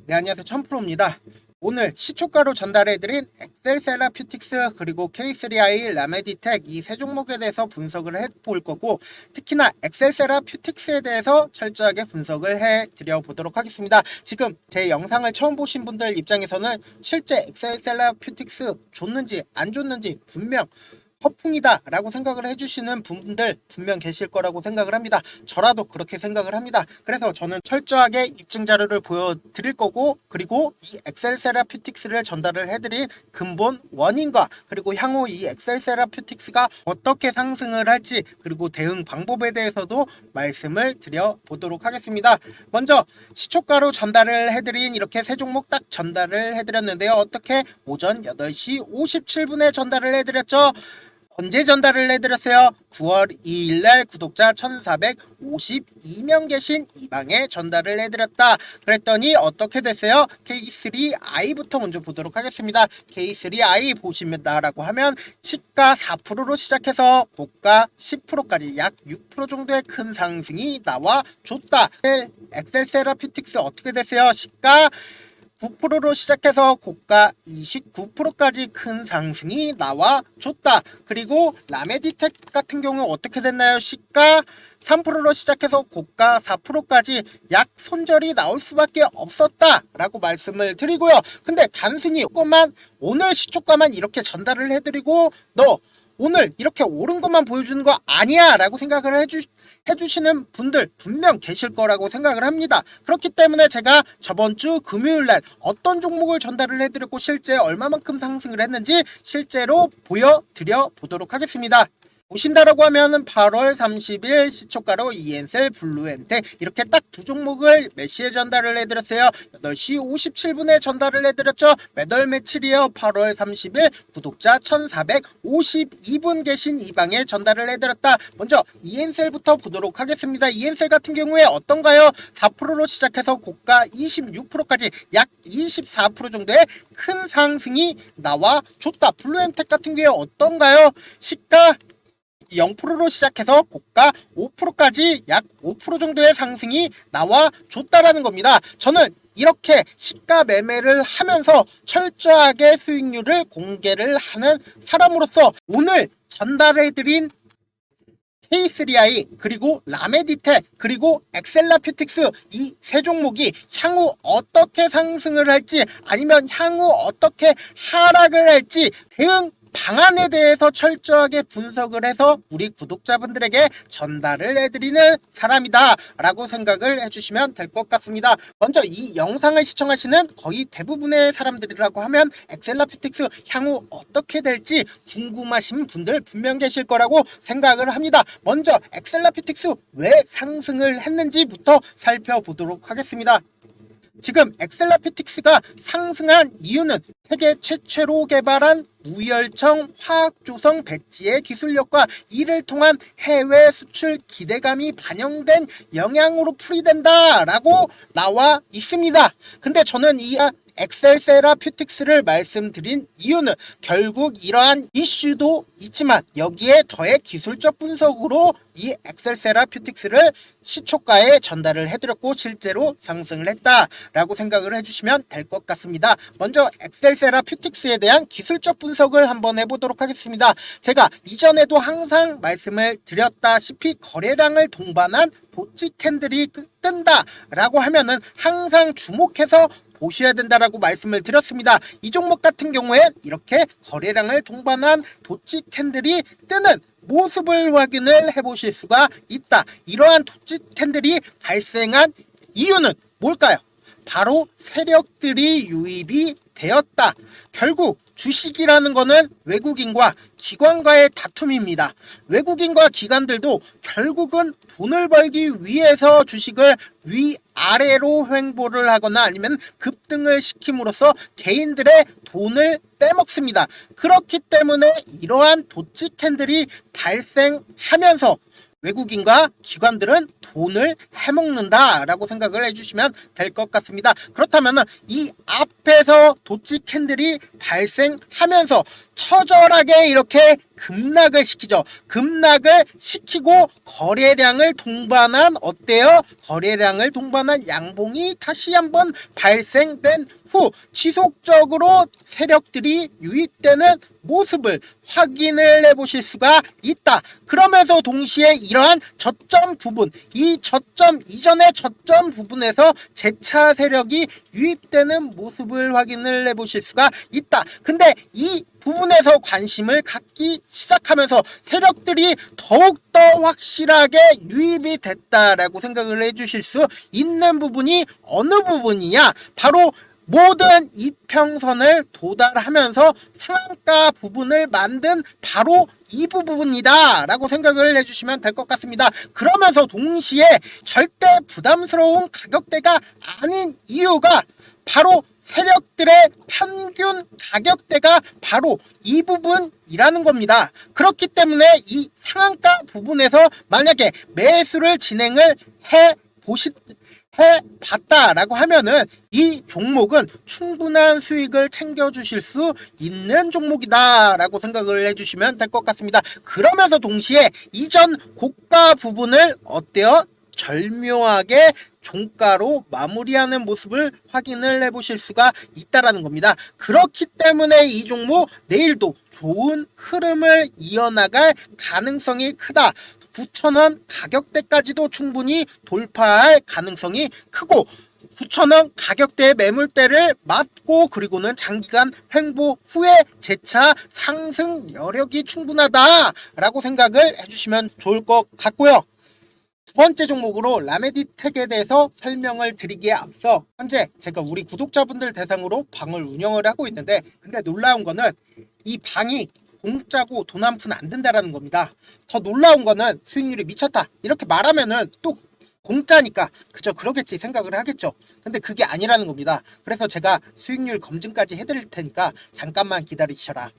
네, 안녕하세요. 천프로입니다. 오늘 시초가로 전달해드린 엑셀 세라퓨틱스 그리고 K3i 라메디텍 이 세 종목에 대해서 분석을 해볼 거고, 특히나 엑셀 세라퓨틱스에 대해서 철저하게 분석을 해드려 보도록 하겠습니다. 지금 제 영상을 처음 보신 분들 입장에서는 실제 엑셀 세라퓨틱스 좋는지 안 좋는지 분명 허풍이다 라고 생각을 해주시는 분들 분명 계실 거라고 생각을 합니다. 저라도 그렇게 생각을 합니다. 그래서 저는 철저하게 입증 자료를 보여드릴 거고, 그리고 이 엑셀 세라퓨틱스를 전달을 해드린 근본 원인과 그리고 향후 이 엑셀 세라퓨틱스가 어떻게 상승을 할지, 그리고 대응 방법에 대해서도 말씀을 드려 보도록 하겠습니다. 먼저 시초가로 전달을 해드린 이렇게 세 종목 딱 전달을 해드렸는데요. 어떻게 오전 8시 57분에 전달을 해드렸죠. 언제 전달을 해드렸어요? 9월 2일날 구독자 1452명 계신 이 방에 전달을 해드렸다. 그랬더니 어떻게 됐어요? K3i부터 먼저 보도록 하겠습니다. K3i 보시면다라고 하면 시가 4%로 시작해서 고가 10%까지 약 6% 정도의 큰 상승이 나와줬다. 엑셀 세라퓨틱스 어떻게 됐어요? 시가 9%로 시작해서 고가 29%까지 큰 상승이 나와줬다. 그리고 라메디텍 같은 경우 어떻게 됐나요? 시가 3%로 시작해서 고가 4%까지 약 손절이 나올 수밖에 없었다 라고 말씀을 드리고요. 근데 단순히 이것만 오늘 시초가만 이렇게 전달을 해드리고 너 오늘 이렇게 오른 것만 보여주는 거 아니야 라고 생각을 해주시는 분들 분명 계실 거라고 생각을 합니다. 그렇기 때문에 제가 저번 주 금요일날 어떤 종목을 전달을 해드렸고 실제 얼마만큼 상승을 했는지 실제로 보여드려 보도록 하겠습니다. 보신다라고 하면은 8월 30일 시초가로 이엔셀, 블루엔텍 이렇게 딱 두 종목을 몇 시에 전달을 해드렸어요? 8시 57분에 전달을 해드렸죠. 매달 며칠이요? 8월 30일 구독자 1452분 계신 이 방에 전달을 해드렸다. 먼저 이엔셀부터 보도록 하겠습니다. 이엔셀 같은 경우에 어떤가요? 4%로 시작해서 고가 26%까지 약 24% 정도의 큰 상승이 나와줬다. 블루엔텍 같은 경우에 어떤가요? 시가 0%로 시작해서 고가 5%까지 약 5% 정도의 상승이 나와줬다라는 겁니다. 저는 이렇게 시가 매매를 하면서 철저하게 수익률을 공개를 하는 사람으로서 오늘 전달해드린 K3i 그리고 라메디텍 그리고 엑셀라퓨틱스 이 세 종목이 향후 어떻게 상승을 할지 아니면 향후 어떻게 하락을 할지 대응 방안에 대해서 철저하게 분석을 해서 우리 구독자분들에게 전달을 해드리는 사람이다 라고 생각을 해주시면 될 것 같습니다. 먼저 이 영상을 시청하시는 거의 대부분의 사람들이라고 하면 엑셀라퓨틱스 향후 어떻게 될지 궁금하신 분들 분명 계실 거라고 생각을 합니다. 먼저 엑셀라퓨틱스 왜 상승을 했는지부터 살펴보도록 하겠습니다. 지금 엑셀라퓨틱스가 상승한 이유는 세계 최초로 개발한 무열청 화학조성 배지의 기술력과 이를 통한 해외 수출 기대감이 반영된 영향으로 풀이된다 라고 나와 있습니다. 근데 저는 이 엑셀 세라퓨틱스를 말씀드린 이유는 결국 이러한 이슈도 있지만 여기에 더해 기술적 분석으로 이 엑셀 세라퓨틱스를 시초가에 전달을 해드렸고 실제로 상승을 했다라고 생각을 해주시면 될 것 같습니다. 먼저 엑셀 세라퓨틱스에 대한 기술적 분석을 한번 해보도록 하겠습니다. 제가 이전에도 항상 말씀을 드렸다시피 거래량을 동반한 도치 캔들이 뜬다 라고 하면은 항상 주목해서 보셔야 된다라고 말씀을 드렸습니다. 이 종목 같은 경우에 이렇게 거래량을 동반한 도치 캔들이 뜨는 모습을 확인을 해보실 수가 있다. 이러한 도치 캔들이 발생한 이유는 뭘까요? 바로 세력들이 유입이 되었다. 결국 주식이라는 거는 외국인과 기관과의 다툼입니다. 외국인과 기관들도 결국은 돈을 벌기 위해서 주식을 위아래로 횡보를 하거나 아니면 급등을 시킴으로써 개인들의 돈을 빼먹습니다. 그렇기 때문에 이러한 도치 캔들이 발생하면서 외국인과 기관들은 돈을 해먹는다 라고 생각을 해주시면 될 것 같습니다. 그렇다면 이 앞에서 도치 캔들이 발생하면서 처절하게 이렇게 급락을 시키죠. 급락을 시키고 거래량을 동반한 어때요? 거래량을 동반한 양봉이 다시 한번 발생된 후 지속적으로 세력들이 유입되는 모습을 확인을 해보실 수가 있다. 그러면서 동시에 이러한 저점 부분, 이 저점 이전의 저점 부분에서 재차 세력이 유입되는 모습을 확인을 해보실 수가 있다. 근데 이 부분에서 관심을 갖기 시작하면서 세력들이 더욱더 확실하게 유입이 됐다라고 생각을 해주실 수 있는 부분이 어느 부분이냐? 바로 모든 이평선을 도달하면서 상한가 부분을 만든 바로 이 부분이다 라고 생각을 해주시면 될 것 같습니다. 그러면서 동시에 절대 부담스러운 가격대가 아닌 이유가 바로 세력들의 평균 가격대가 바로 이 부분이라는 겁니다. 그렇기 때문에 이 상한가 부분에서 만약에 매수를 진행을 해봤다라고 하면은 이 종목은 충분한 수익을 챙겨주실 수 있는 종목이다라고 생각을 해주시면 될 것 같습니다. 그러면서 동시에 이전 고가 부분을 어때요? 절묘하게 종가로 마무리하는 모습을 확인을 해보실 수가 있다라는 겁니다. 그렇기 때문에 이 종목 내일도 좋은 흐름을 이어나갈 가능성이 크다. 9,000원 가격대까지도 충분히 돌파할 가능성이 크고 9,000원 가격대의 매물대를 맞고 그리고는 장기간 횡보 후에 재차 상승 여력이 충분하다라고 생각을 해주시면 좋을 것 같고요. 두 번째 종목으로 라메디텍에 대해서 설명을 드리기에 앞서 현재 제가 우리 구독자분들 대상으로 방을 운영을 하고 있는데 근데 놀라운 거는 이 방이 공짜고 돈 한 푼 안 든다라는 겁니다. 더 놀라운 거는 수익률이 미쳤다 이렇게 말하면은 또 공짜니까 그저 그러겠지 생각을 하겠죠. 근데 그게 아니라는 겁니다. 그래서 제가 수익률 검증까지 해드릴 테니까 잠깐만 기다리셔라.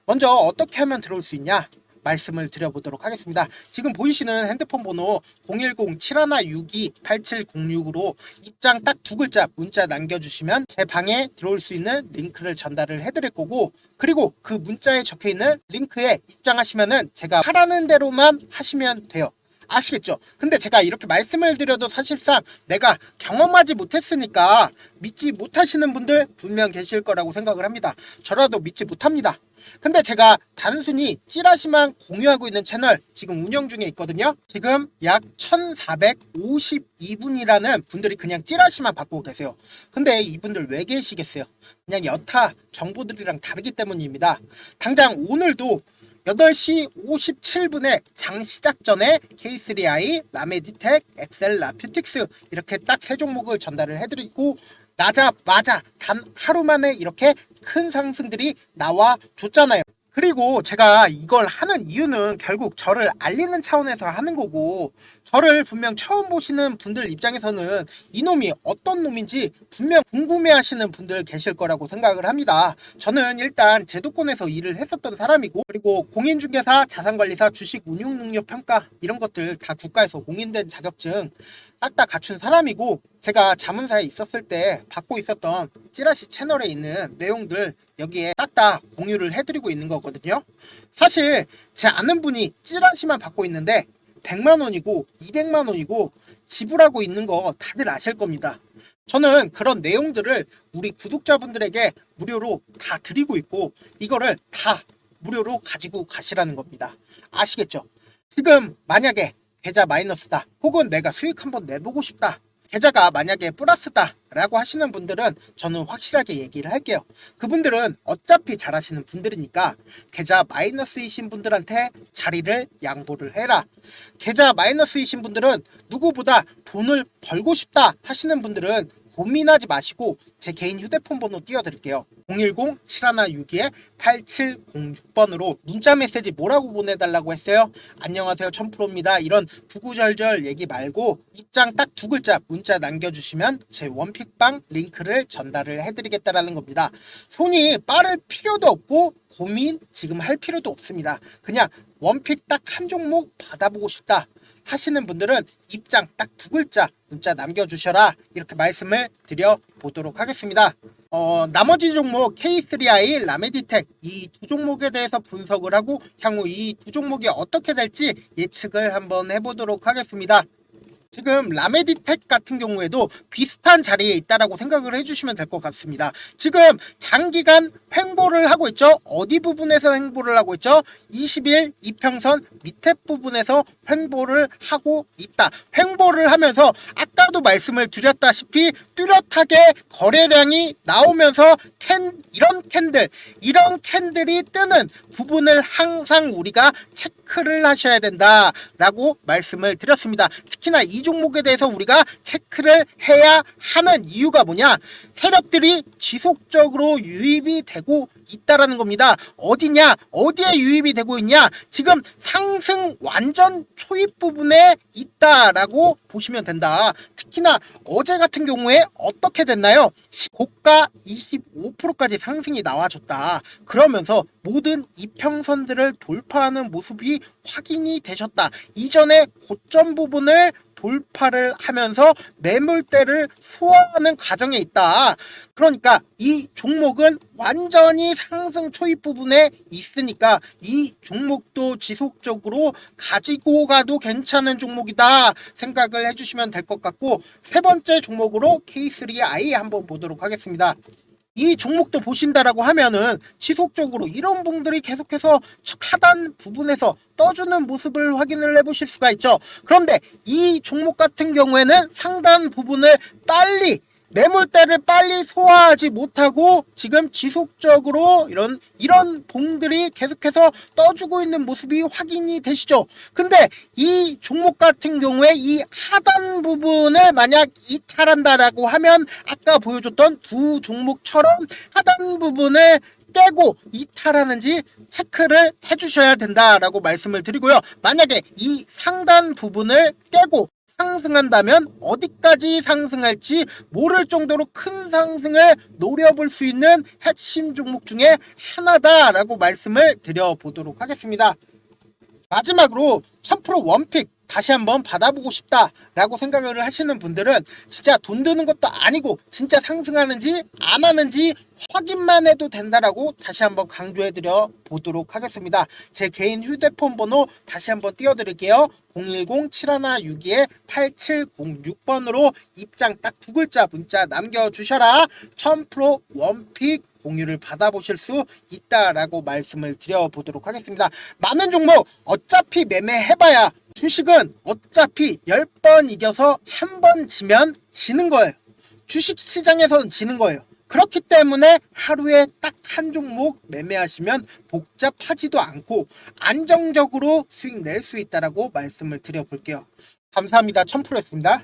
먼저 어떻게 하면 들어올 수 있냐 말씀을 드려보도록 하겠습니다. 지금 보이시는 핸드폰 번호 010-7162-8706으로 입장 딱 두 글자 문자 남겨주시면 제 방에 들어올 수 있는 링크를 전달을 해드릴 거고 그리고 그 문자에 적혀있는 링크에 입장하시면은 제가 하라는 대로만 하시면 돼요. 아시겠죠? 근데 제가 이렇게 말씀을 드려도 사실상 내가 경험하지 못했으니까 믿지 못하시는 분들 분명 계실 거라고 생각을 합니다. 저라도 믿지 못합니다. 근데 제가 단순히 찌라시만 공유하고 있는 채널 지금 운영 중에 있거든요. 지금 약 1452분이라는 분들이 그냥 찌라시만 받고 계세요. 근데 이분들 왜 계시겠어요? 그냥 여타 정보들이랑 다르기 때문입니다. 당장 오늘도 8시 57분에 장 시작 전에 K3i, 라메디텍, 엑셀라, 퓨틱스 이렇게 딱 세 종목을 전달을 해드리고 나자마자 단 하루 만에 이렇게 큰 상승들이 나와 줬잖아요. 그리고 제가 이걸 하는 이유는 결국 저를 알리는 차원에서 하는 거고 저를 분명 처음 보시는 분들 입장에서는 이놈이 어떤 놈인지 분명 궁금해 하시는 분들 계실 거라고 생각을 합니다. 저는 일단 제도권에서 일을 했었던 사람이고 그리고 공인중개사, 자산관리사, 주식 운용 능력 평가 이런 것들 다 국가에서 공인된 자격증 딱 다 갖춘 사람이고 제가 자문사에 있었을 때 받고 있었던 찌라시 채널에 있는 내용들 여기에 딱 다 공유를 해드리고 있는 거거든요. 사실 제 아는 분이 찌라시만 받고 있는데 100만원이고 200만원이고 지불하고 있는 거 다들 아실 겁니다. 저는 그런 내용들을 우리 구독자분들에게 무료로 다 드리고 있고 이거를 다 무료로 가지고 가시라는 겁니다. 아시겠죠? 지금 만약에 계좌 마이너스다 혹은 내가 수익 한번 내보고 싶다 계좌가 만약에 플러스다 라고 하시는 분들은 저는 확실하게 얘기를 할게요. 그분들은 어차피 잘하시는 분들이니까 계좌 마이너스이신 분들한테 자리를 양보를 해라. 계좌 마이너스이신 분들은 누구보다 돈을 벌고 싶다 하시는 분들은 고민하지 마시고 제 개인 휴대폰 번호 띄워드릴게요. 010-7162-8706번으로 문자 메시지 뭐라고 보내달라고 했어요? 안녕하세요 천프로입니다. 이런 구구절절 얘기 말고 입장 딱 두 글자 문자 남겨주시면 제 원픽방 링크를 전달을 해드리겠다라는 겁니다. 손이 빠를 필요도 없고 고민 지금 할 필요도 없습니다. 그냥 원픽 딱 한 종목 받아보고 싶다 하시는 분들은 입장 딱 두 글자 문자 남겨주셔라 이렇게 말씀을 드려보도록 하겠습니다. 나머지 종목 K3i, 라메디텍 이 두 종목에 대해서 분석을 하고 향후 이 두 종목이 어떻게 될지 예측을 한번 해보도록 하겠습니다. 지금 라메디텍 같은 경우에도 비슷한 자리에 있다라고 생각을 해주시면 될 것 같습니다. 지금 장기간 횡보를 하고 있죠. 어디 부분에서 횡보를 하고 있죠? 20일 이평선 밑에 부분에서 횡보를 하고 있다. 횡보를 하면서 아까도 말씀을 드렸다시피 뚜렷하게 거래량이 나오면서 이런 캔들이 뜨는 부분을 항상 우리가 체크를 하셔야 된다라고 말씀을 드렸습니다. 특히나 이 종목에 대해서 우리가 체크를 해야 하는 이유가 뭐냐? 세력들이 지속적으로 유입이 되고 있다라는 겁니다. 어디냐? 어디에 유입이 되고 있냐? 지금 상승 완전 초입 부분에 있다라고 보시면 된다. 특히나 어제 같은 경우에 어떻게 됐나요? 고가 25%까지 상승이 나와줬다. 그러면서 모든 이평선들을 돌파하는 모습이 확인이 되셨다. 이전에 고점 부분을 돌파를 하면서 매물대를 소화하는 과정에 있다. 그러니까 이 종목은 완전히 상승 초입 부분에 있으니까 이 종목도 지속적으로 가지고 가도 괜찮은 종목이다 생각을 해주시면 될 것 같고, 세 번째 종목으로 K3i 한번 보도록 하겠습니다. 이 종목도 보신다라고 하면은 지속적으로 이런 봉들이 계속해서 하단 부분에서 떠주는 모습을 확인을 해보실 수가 있죠. 그런데 이 종목 같은 경우에는 상단 부분을 매물대를 빨리 소화하지 못하고 지금 지속적으로 이런 봉들이 계속해서 떠주고 있는 모습이 확인이 되시죠. 근데 이 종목 같은 경우에 이 하단 부분을 만약 이탈한다라고 하면 아까 보여줬던 두 종목처럼 하단 부분을 깨고 이탈하는지 체크를 해주셔야 된다라고 말씀을 드리고요. 만약에 이 상단 부분을 깨고 상승한다면 어디까지 상승할지 모를 정도로 큰 상승을 노려볼 수 있는 핵심 종목 중에 하나다라고 말씀을 드려보도록 하겠습니다. 마지막으로 1000% 원픽 다시 한번 받아보고 싶다라고 생각을 하시는 분들은 진짜 돈 드는 것도 아니고 진짜 상승하는지 안 하는지 확인만 해도 된다라고 다시 한번 강조해드려 보도록 하겠습니다. 제 개인 휴대폰 번호 다시 한번 띄워드릴게요. 010-7162-8706번으로 입장 딱 두 글자 문자 남겨주셔라. 1000% 원픽 공유를 받아보실 수 있다라고 말씀을 드려보도록 하겠습니다. 많은 종목 어차피 매매해봐야 주식은 어차피 10번 이겨서 한 번 지면 지는 거예요. 주식 시장에서는 지는 거예요. 그렇기 때문에 하루에 딱 한 종목 매매하시면 복잡하지도 않고 안정적으로 수익 낼 수 있다라고 말씀을 드려볼게요. 감사합니다. 1000%였습니다.